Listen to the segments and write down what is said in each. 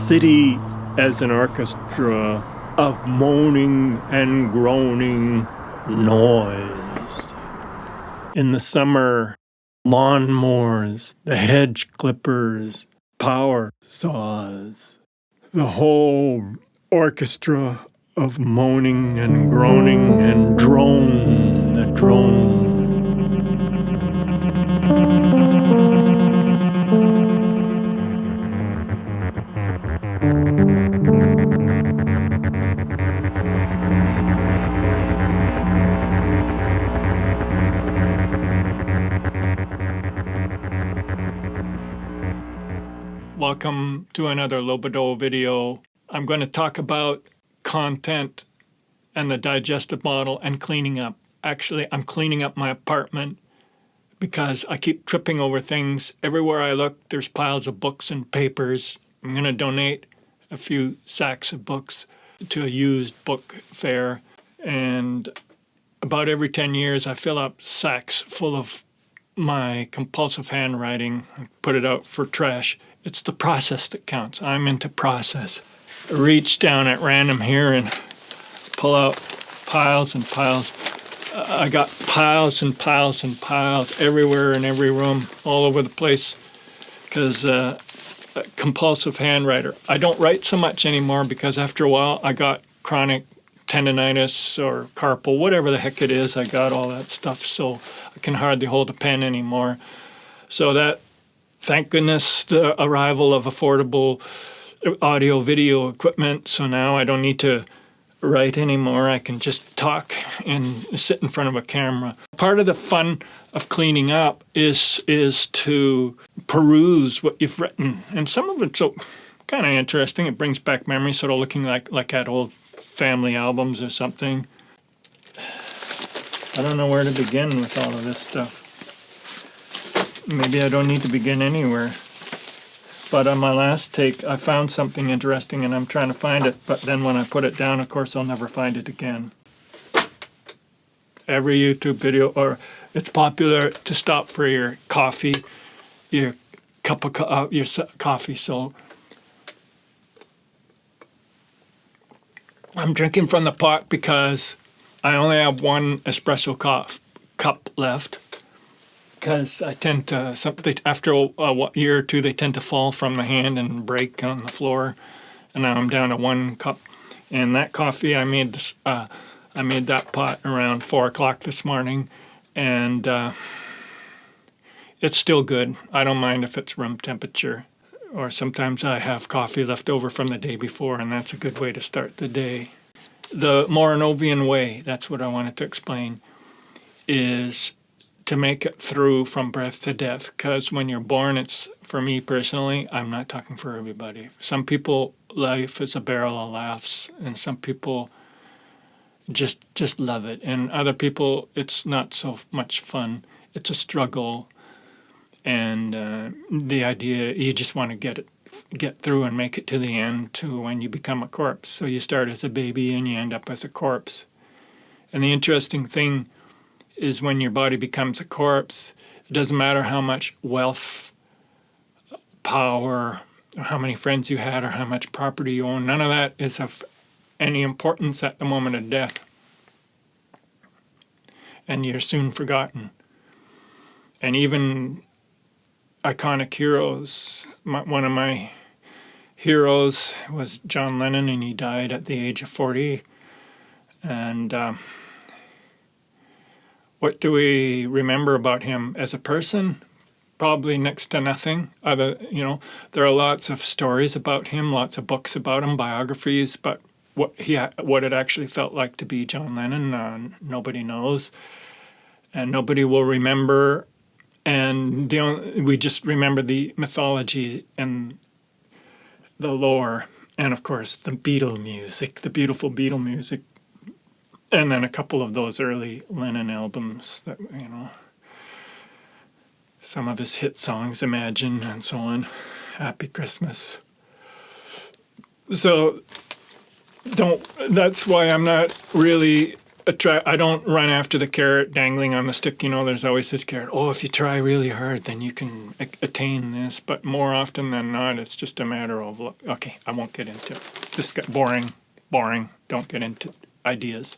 city as an orchestra of moaning and groaning noise. In the summer, lawnmowers, the hedge clippers, power saws, the whole orchestra of moaning and groaning and drone, the drone. Welcome to another Lobodo video. I'm going to talk about content and the digestive model and cleaning up. Actually, I'm cleaning up my apartment because I keep tripping over things. Everywhere I look, there's piles of books and papers. I'm going to donate a few sacks of books to a used book fair. And about every 10 years, I fill up sacks full of my compulsive handwriting and put it out for trash. It's the process that counts. I'm into process. I reach down at random here and pull out piles and piles. I got piles and piles and piles everywhere in every room, all over the place, because compulsive handwriter. I don't write so much anymore because after a while I got chronic tendonitis or carpal, whatever the heck it is. I got all that stuff, so I can hardly hold a pen anymore. So that, thank goodness, the arrival of affordable audio video equipment. So now I don't need to write anymore. I can just talk and sit in front of a camera. Part of the fun of cleaning up is to peruse what you've written. And some of it's so kind of interesting. It brings back memories, sort of looking like at old family albums or something. I don't know where to begin with all of this stuff. Maybe I don't need to begin anywhere. But on my last take, I found something interesting and I'm trying to find it. But then when I put it down, of course, I'll never find it again. Every YouTube video, or it's popular to stop for your coffee, your cup of your coffee. So I'm drinking from the pot because I only have one espresso cup left. Because I tend to, after a year or two, they tend to fall from the hand and break on the floor. And now I'm down to one cup. And that coffee, I made that pot around 4 o'clock this morning. And it's still good. I don't mind if it's room temperature. Or sometimes I have coffee left over from the day before, and that's a good way to start the day. The Moranovian way, that's what I wanted to explain, is to make it through from birth to death. Because when you're born, it's, for me personally, I'm not talking for everybody. Some people, life is a barrel of laughs, and some people just love it. And other people, it's not so much fun. It's a struggle. And the idea, you just want to get through and make it to the end, to when you become a corpse. So you start as a baby and you end up as a corpse. And the interesting thing is when your body becomes a corpse, it doesn't matter how much wealth, power, or how many friends you had, or how much property you own. None of that is of any importance at the moment of death. And you're soon forgotten. And even iconic heroes, one of my heroes was John Lennon, and he died at the age of 40. And what do we remember about him as a person? Probably next to nothing. There are lots of stories about him, lots of books about him, biographies, but what it actually felt like to be John Lennon, nobody knows, and nobody will remember. And we just remember the mythology and the lore, and of course the Beatle music, the beautiful Beatle music. And then a couple of those early Lennon albums that, some of his hit songs, Imagine and so on, Happy Christmas. So that's why I'm not really I don't run after the carrot dangling on the stick. You know, there's always this carrot. Oh, if you try really hard, then you can attain this. But more often than not, it's just a matter of luck. Okay, I won't get into it. This got boring. Don't get into ideas.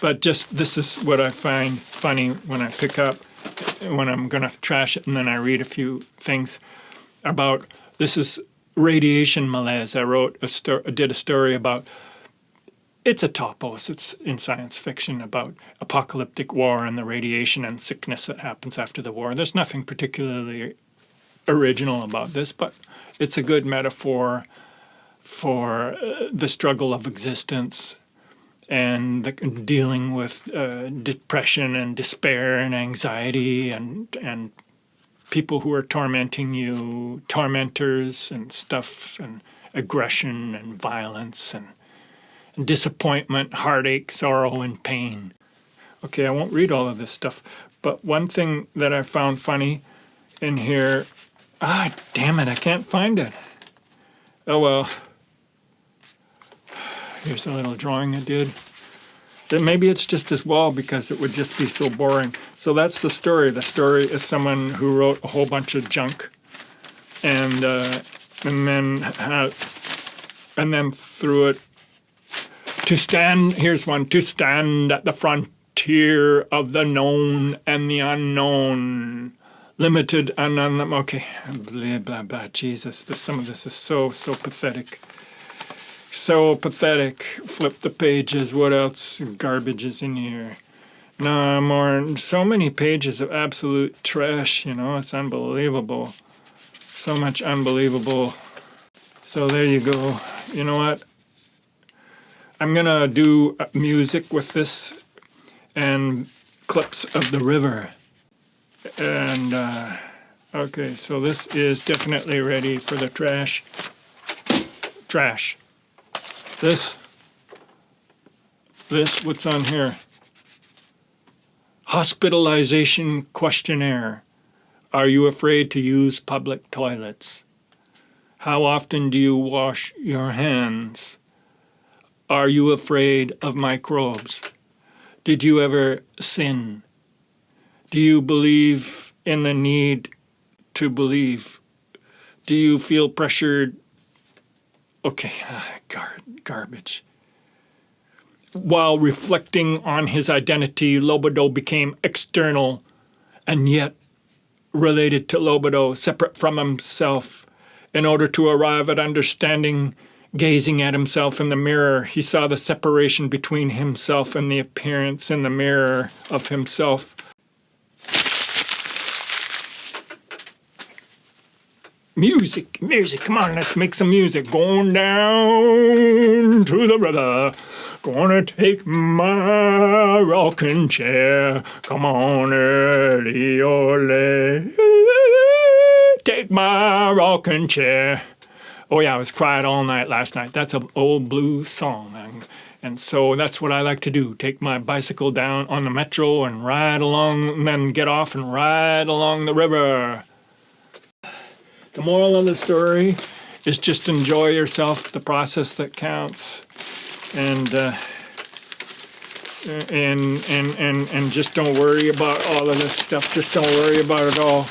But just this is what I find funny when I pick up, when I'm going to trash it, and then I read a few things about this is radiation malaise. I did a story about. It's a topos. It's in science fiction about apocalyptic war and the radiation and sickness that happens after the war. There's nothing particularly original about this, but it's a good metaphor for the struggle of existence and dealing with depression and despair and anxiety and people who are tormenting you, tormentors and stuff, and aggression and violence and disappointment, heartache, sorrow, and pain. Okay, I won't read all of this stuff, but one thing that I found funny in here, damn it, I can't find it. Oh well. Here's a little drawing I did. Then maybe it's just as well because it would just be so boring. So that's the story. The story is someone who wrote a whole bunch of junk and then threw it. Here's one, to stand at the frontier of the known and the unknown, limited and okay, blah, blah, blah, Jesus, some of this is so pathetic. So pathetic. Flip the pages, what else garbage is in here? No more, so many pages of absolute trash, it's unbelievable. So much unbelievable. So there you go. You know what? I'm going to do music with this and clips of the river. And, okay, so this is definitely ready for the trash. Trash. This, what's on here? Hospitalization questionnaire. Are you afraid to use public toilets? How often do you wash your hands? Are you afraid of microbes? Did you ever sin? Do you believe in the need to believe? Do you feel pressured? Okay, garbage. While reflecting on his identity, Lobato became external and yet related to Lobato, separate from himself. In order to arrive at understanding, gazing at himself in the mirror, he saw the separation between himself and the appearance in the mirror of himself. Music, come on, let's make some music. Going down to the river, gonna take my rocking chair. Come on, early or late, take my rocking chair. Oh yeah, I was quiet all night last night. That's an old blues song. And so that's what I like to do. Take my bicycle down on the metro and ride along, and then get off and ride along the river. The moral of the story is just enjoy yourself, the process that counts. And just don't worry about all of this stuff. Just don't worry about it all.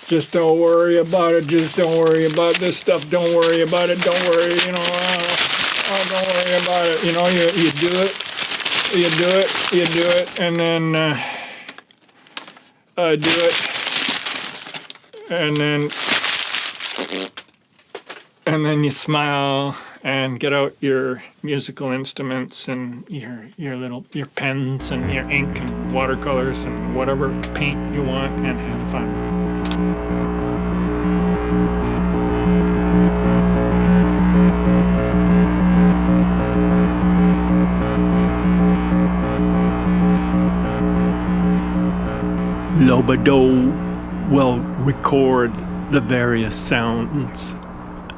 Just don't worry about it. Just don't worry about this stuff. Don't worry about it. Don't worry, don't worry about it. You do it, and then do it, and then you smile and get out your musical instruments and your pens and your ink and watercolors and whatever paint you want and have fun. Lobato will record the various sounds.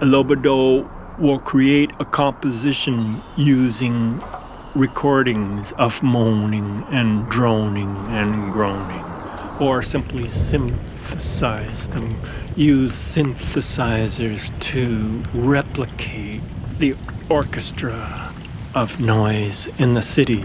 Lobato will create a composition using recordings of moaning and droning and groaning, or simply synthesize them. Use synthesizers to replicate the orchestra of noise in the city.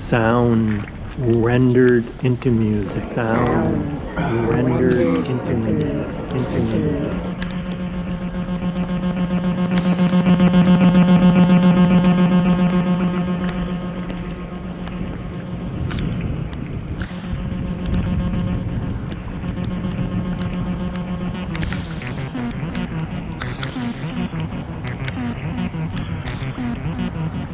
Sound rendered into music. Sound rendered into music.